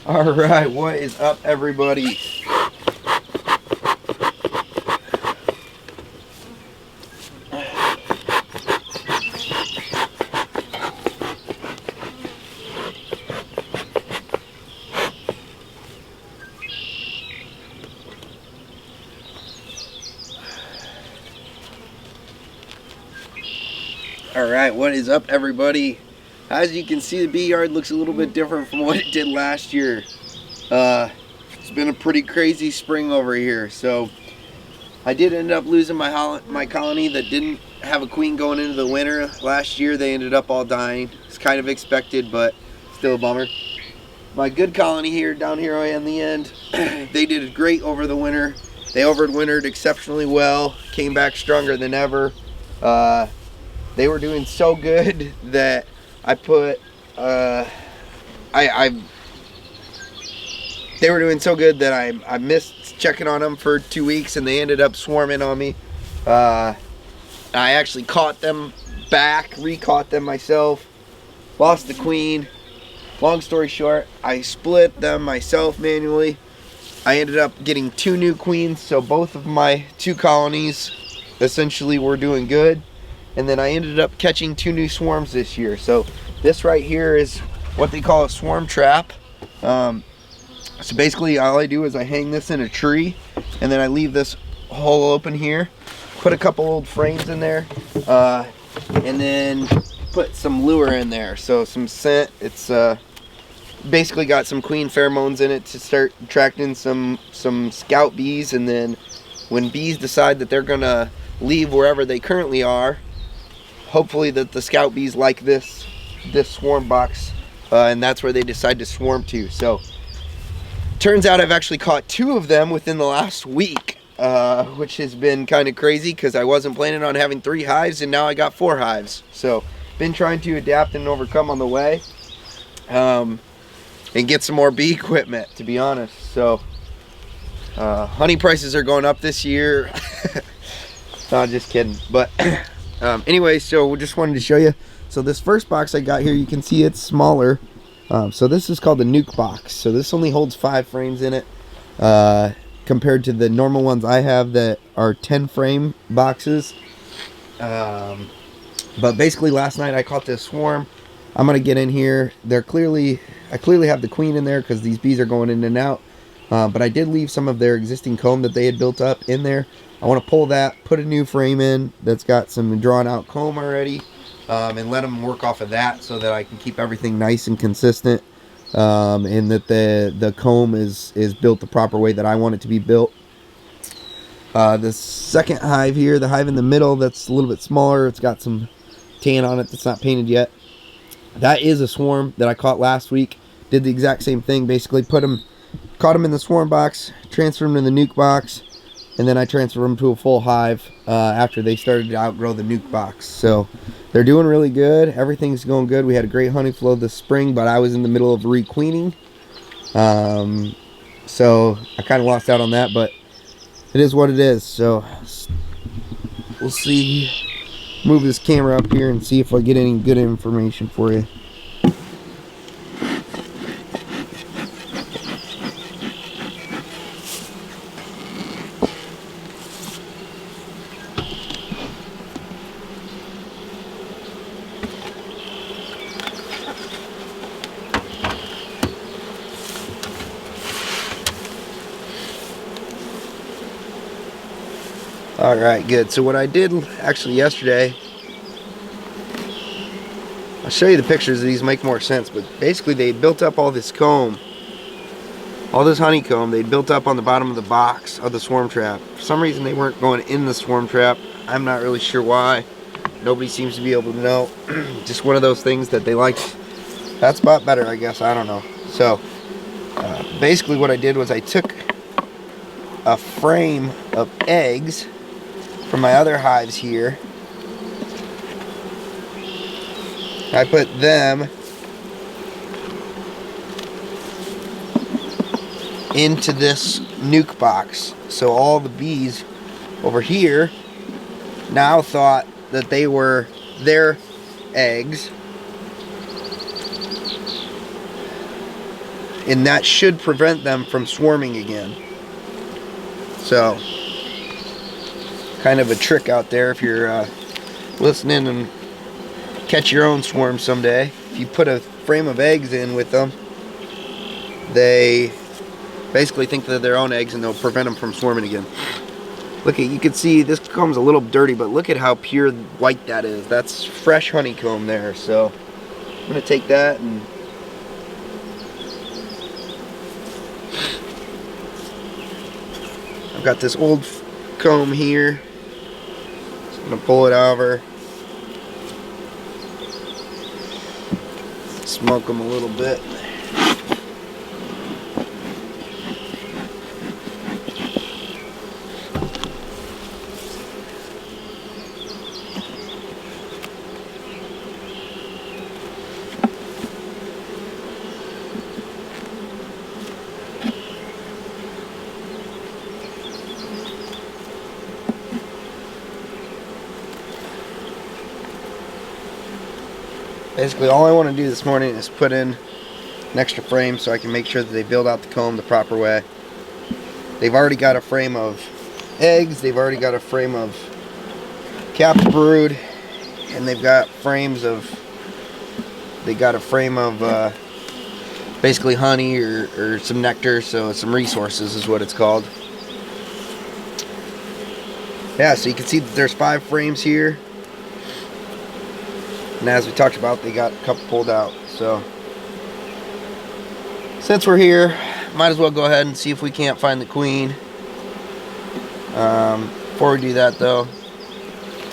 All right, what is up, everybody? All right, what is up, everybody? As you can see, the bee yard looks a little bit different from what it did last year. It's been a pretty crazy spring over here. So I did end up losing my colony that didn't have a queen going into the winter. Last year they ended up all dying. It's kind of expected, but still a bummer. My good colony here, down here in the end, they did great over the winter. They overwintered exceptionally well, came back stronger than ever. They were doing so good that I put, they were doing so good that I missed checking on them for 2 weeks, and they ended up swarming on me. I actually caught them back, re-caught them myself, lost the queen. Long story short, I split them myself manually. I ended up getting 2 new queens, so both of my 2 colonies essentially were doing good. And then I ended up catching 2 new swarms this year. So this right here is what they call a swarm trap. So basically all I do is I hang this in a tree, and then I leave this hole open here, put a couple old frames in there, and then put some lure in there. So some scent. It's basically got some queen pheromones in it to start attracting some scout bees, and then when bees decide that they're gonna leave wherever they currently are, hopefully that the scout bees like this swarm box, and that's where they decide to swarm to. So turns out I've actually caught 2 of them within the last week, which has been kind of crazy because I wasn't planning on having 3 hives, and now I got 4 hives. So been trying to adapt and overcome on the way, and get some more bee equipment, to be honest. So honey prices are going up this year. No, just kidding. But anyway, so we just wanted to show you. So this first box I got here, you can see it's smaller. So this is called the nuke box. So this only holds 5 frames in it, compared to the normal ones I have that are 10 frame boxes. But basically last night I caught this swarm. I'm gonna get in here. I clearly have the queen in there because these bees are going in and out. But I did leave some of their existing comb that they had built up in there. I want to pull that, put a new frame in that's got some drawn out comb already, and let them work off of that so that I can keep everything nice and consistent, and that the comb is built the proper way that I want it to be built. The second hive here, the hive in the middle, that's a little bit smaller. It's got some tan on it that's not painted yet. That is a swarm that I caught last week. Did the exact same thing, basically caught them in the swarm box, transferred them to the nuke box, and then I transferred them to a full hive after they started to outgrow the nuke box. So they're doing really good. Everything's going good. We had a great honey flow this spring, but I was in the middle of requeening. So I kind of lost out on that, but it is what it is. So we'll see. Move this camera up here and see if I get any good information for you. Alright, good. So what I did actually yesterday, I'll show you the pictures of these, make more sense, but basically they built up all this comb, all this honeycomb, they built up on the bottom of the box of the swarm trap. For some reason they weren't going in the swarm trap. I'm not really sure why. Nobody seems to be able to know. Just one of those things that they liked that spot better, I guess. I don't know. So basically what I did was I took a frame of eggs from my other hives here. I put them into this nuke box. So all the bees over here now thought that they were their eggs. and that should prevent them from swarming again. So, kind of a trick out there if you're listening and catch your own swarm someday. If you put a frame of eggs in with them, they basically think they're their own eggs, and they'll prevent them from swarming again. Look at, you can see this comb's a little dirty, but look at how pure white that is. That's fresh honeycomb there. So I'm gonna take that and I've got this old comb here. So I'm gonna pull it over, smoke them a little bit. Basically, all I want to do this morning is put in an extra frame so I can make sure that they build out the comb the proper way. They've already got a frame of eggs, they've already got a frame of capped brood, and they've got frames of, basically honey or some nectar, so some resources is what it's called. Yeah, so you can see that there's 5 frames here. And as we talked about, they got a couple pulled out. So since we're here, might as well go ahead and see if we can't find the queen. Before we do that though,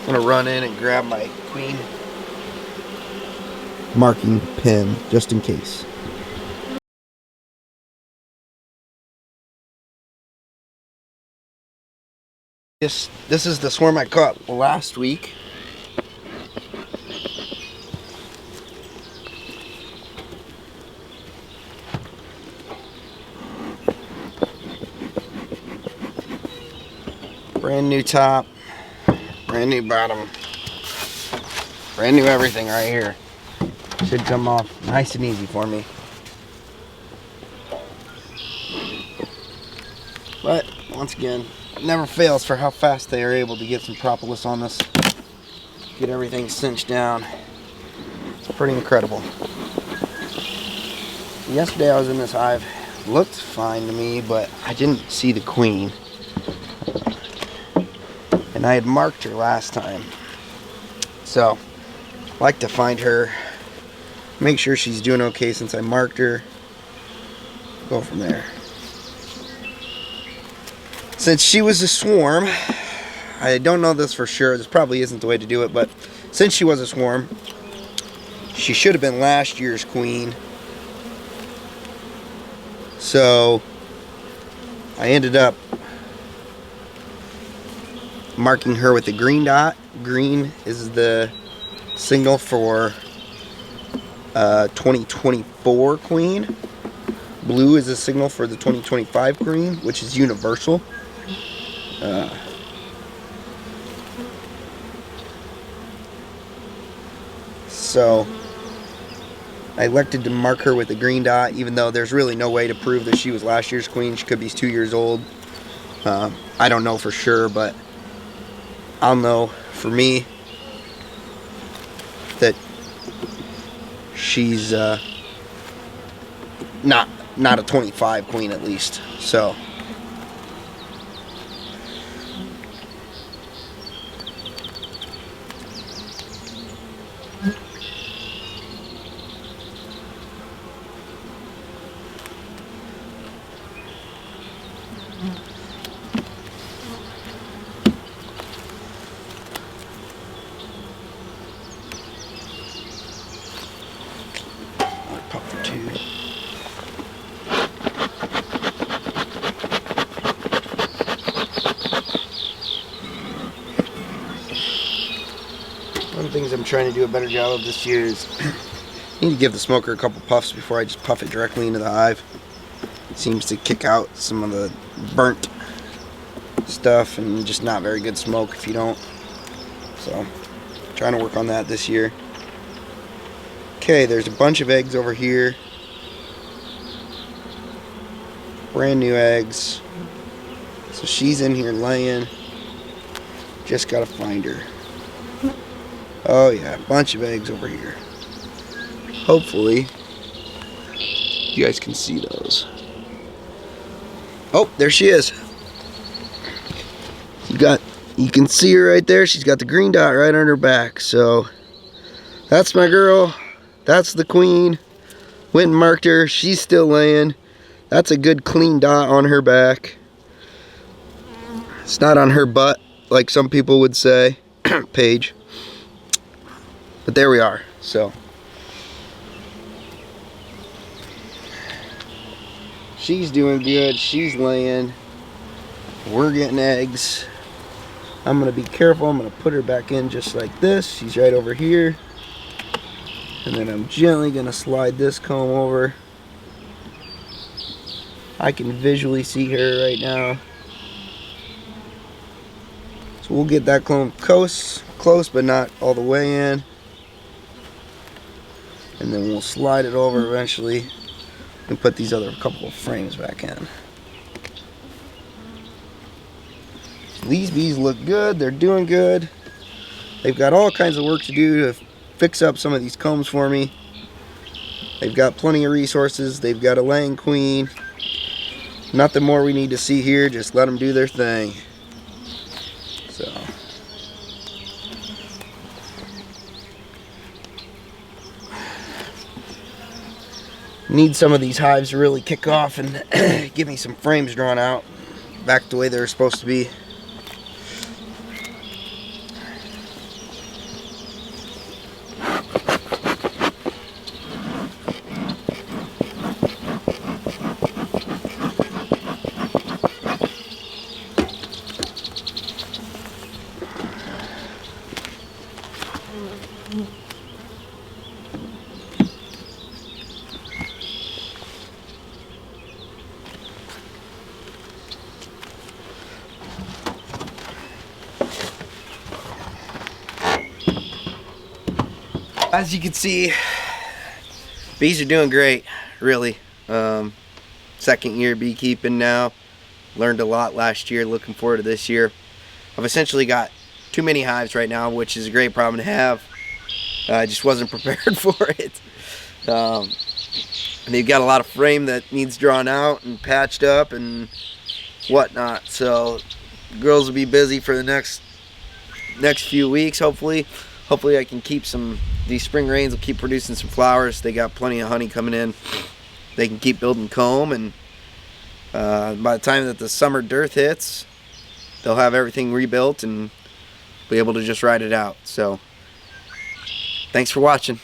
I'm gonna run in and grab my queen marking pen just in case. This is the swarm I caught last week. Brand new top, brand new bottom, brand new everything right here. Should come off nice and easy for me. But once again, it never fails for how fast they are able to get some propolis on this. Get everything cinched down. It's pretty incredible. Yesterday I was in this hive. Looked fine to me, but I didn't see the queen. And I had marked her last time. So, I like to find her, make sure she's doing okay since I marked her. Go from there. Since she was a swarm, I don't know this for sure, this probably isn't the way to do it, but since she was a swarm, she should have been last year's queen. So, I ended up marking her with a green dot. Green is the signal for 2024 queen. Blue is a signal for the 2025 queen, which is universal. So I elected to mark her with a green dot, even though there's really no way to prove that she was last year's queen. She could be 2 years old. I don't know for sure, but I'll know for me that she's not a 25 queen at least. So pop for 2. One of the things I'm trying to do a better job of this year is I need to give the smoker a couple puffs before I just puff it directly into the hive. It seems to kick out some of the burnt stuff and just not very good smoke if you don't. So, trying to work on that this year. Okay, there's a bunch of eggs over here. brand new eggs. So she's in here laying. Just gotta find her. Oh yeah, a bunch of eggs over here. Hopefully you guys can see those. Oh, there she is. You can see her right there. She's got the green dot right on her back. So that's my girl. That's the queen. Went and marked her. She's still laying. That's a good clean dot on her back. It's not on her butt like some people would say. Paige. But there we are. So she's doing good. She's laying. We're getting eggs. I'm gonna be careful. I'm gonna put her back in just like this. She's right over here. And then I'm gently gonna slide this comb over. I can visually see her right now. So we'll get that comb close, but not all the way in. And then we'll slide it over eventually and put these other couple of frames back in. These bees look good. They're doing good. They've got all kinds of work to do to fix up some of these combs for me. They've got plenty of resources. They've got a laying queen. Nothing more we need to see here. Just let them do their thing. So need some of these hives to really kick off and give me some frames drawn out back the way they're supposed to be. As you can see, bees are doing great, really. Second year beekeeping now. Learned a lot last year, looking forward to this year. I've essentially got too many hives right now, which is a great problem to have. I just wasn't prepared for it. And they've got a lot of frame that needs drawn out and patched up and whatnot. So girls will be busy for the next few weeks, hopefully. Hopefully I can keep these spring rains will keep producing some flowers. They got plenty of honey coming in. They can keep building comb, and by the time that the summer dearth hits, they'll have everything rebuilt and be able to just ride it out. So thanks for watching.